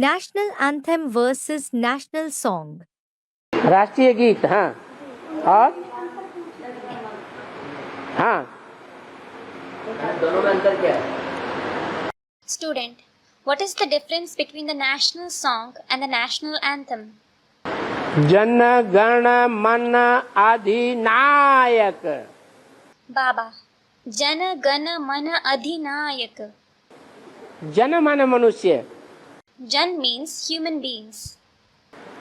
National anthem versus national song. राष्ट्रीय गीत, हाँ, और हाँ, दोनों में अंतर क्या है? Student, what is the difference between the national song and the national anthem? Jana Gana मन अधिनायक। Baba, Jana Gana Mana Adhinayak. जन माने मनुष्य, Jan means human beings.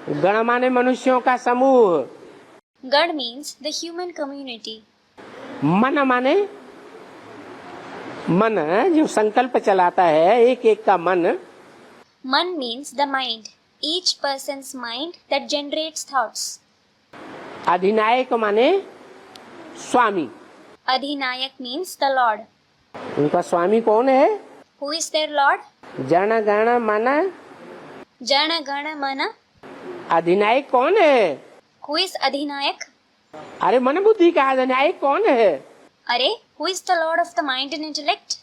गण माने मनुष्यों का समूह, Gad means the human community. मन माने मन जो संकल्प चलाता है, एक एक का मन। Man means the mind, each person's mind that generates thoughts. अधिनायक माने स्वामी। Adhinayak means the Lord. उनका स्वामी कौन है? Who is their Lord? Jana Gana मन Jana Gana Mana. अधिनायक कौन है? Who is Adhinayak? अरे मन बुद्धि का अधिनायक कौन है? Are, who is the Lord of the mind and intellect?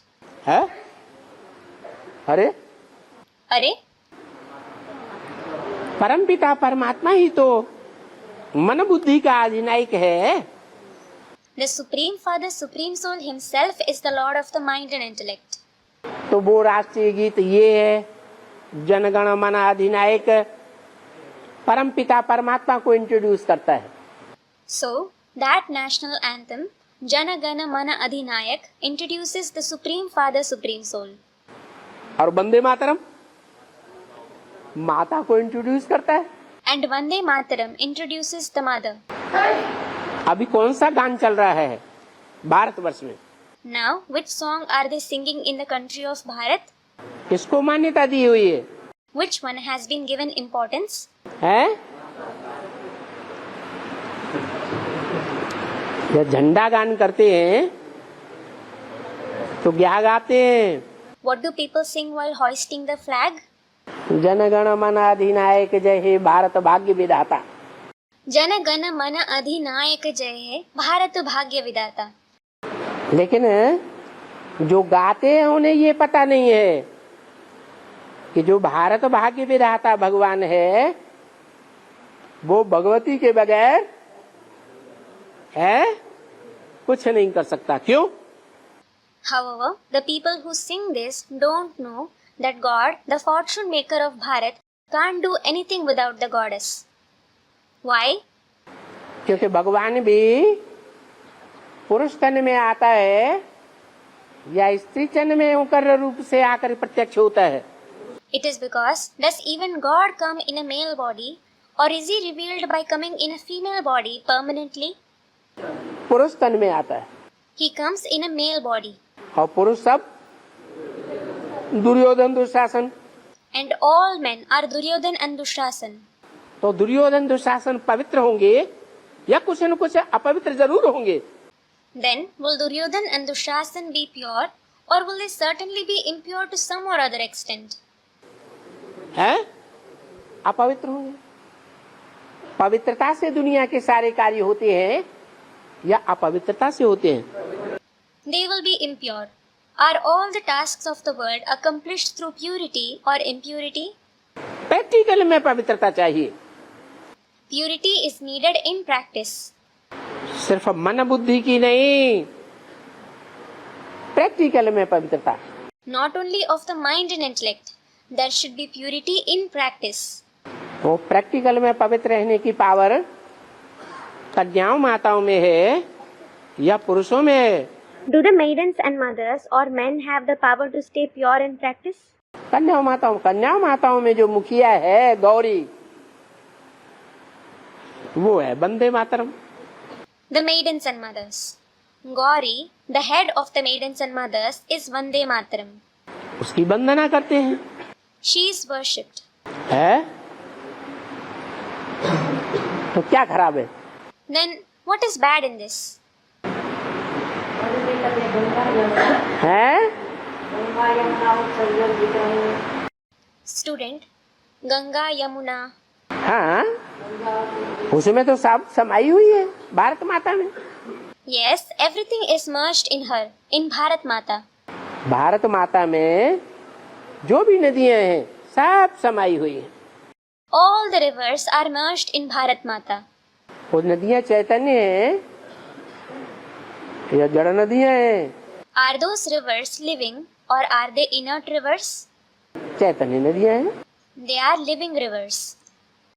है? अरे Are, परमपिता परमात्मा ही तो मन बुद्धि का अधिनायक है। the Supreme Father, Supreme Soul himself is the Lord of the mind and intellect. तो वो राष्ट्रीय गीत ये है, जनगण मन अधिनायक परमपिता परमात्मा को इंट्रोड्यूस करता है। So, that national anthem, Jana Gana Mana Adhinayak, introduces the Supreme Father, Supreme Soul. और वंदे मातरम माता को इंट्रोड्यूस करता है। And Vande Mataram introduces the mother. अभी कौन सा गान चल रहा है भारतवर्ष में? Now, which song are they singing in the country of Bharat? किसको मान्यता दी हुई है? Which one has been given importance? हैं? जब झंडा गान करते हैं तो क्या गाते हैं? What do people sing while hoisting the flag? जनगण मन अधिनायक जय हे भारत भाग्य विधाता। Jana Gana Mana Adhinayak Jai Hai, Bharat Bhagya Vidata. लेकिन जो गाते हैं उन्हें ये पता नहीं है कि जो भारत भाग्य विधाता भगवान है वो भगवती के बगैर है कुछ नहीं कर सकता। क्यों? However, the people who sing this don't know that God, the fortune maker of Bharat, can't do anything without the goddess. Why? क्योंकि भगवान भी पुरुष तन में आता है या स्त्री तन में होकर रूप से आकर प्रत्यक्ष होता है। It is because does even God come in a male body, or is he revealed by coming in a female body permanently? पुरुष तन में आता है He comes in a male body, और पुरुष सब Duryodhan Dushasan. and all men are Duryodhan and Dushasan. तो दुर्योधन दुशासन पवित्र होंगे या कुछ न कुछ अपवित्र जरूर होंगे। Then will Duryodhan and Dushasan be pure, or will they certainly be impure to some or other extent? हैं? अपवित्र होंगे। पवित्रता से दुनिया के सारे कार्य होते हैं या अपवित्रता से होते हैं? They will be impure. Are all the tasks of the world accomplished through purity or impurity? Practical में पवित्रता चाहिए। Purity is needed in practice. सिर्फ मन बुद्धि की नहीं, प्रैक्टिकल में पवित्रता। Not only of the mind and intellect, there should be purity in practice. वो प्रैक्टिकल में पवित्र रहने की पावर कन्याओं माताओं में है या पुरुषों में है? Do the maidens and mothers or men have the power to stay pure in practice? कन्याओं माताओं में जो मुखिया है गौरी, वो है Vande Mataram. The maidens and mothers. Gauri, the head of the maidens and mothers, is Vande Mataram. उसकी वंदना करते हैं। She is worshipped. है? तो क्या खराब है? Then, what is bad in this? है? Student, Ganga, Yamuna. हाँ, उसमें तो सब समाई हुई है भारत माता में। Yes, everything is merged in her, in Bharat Mata. Bharat माता में जो भी नदियां हैं सब समाई हुई है। All the rivers are merged in Bharat Mata. वो नदियां चैतन्य है या जड़ नदियां हैं? Are those rivers living or are they inert rivers? चैतन्य नदियां हैं। They are living rivers.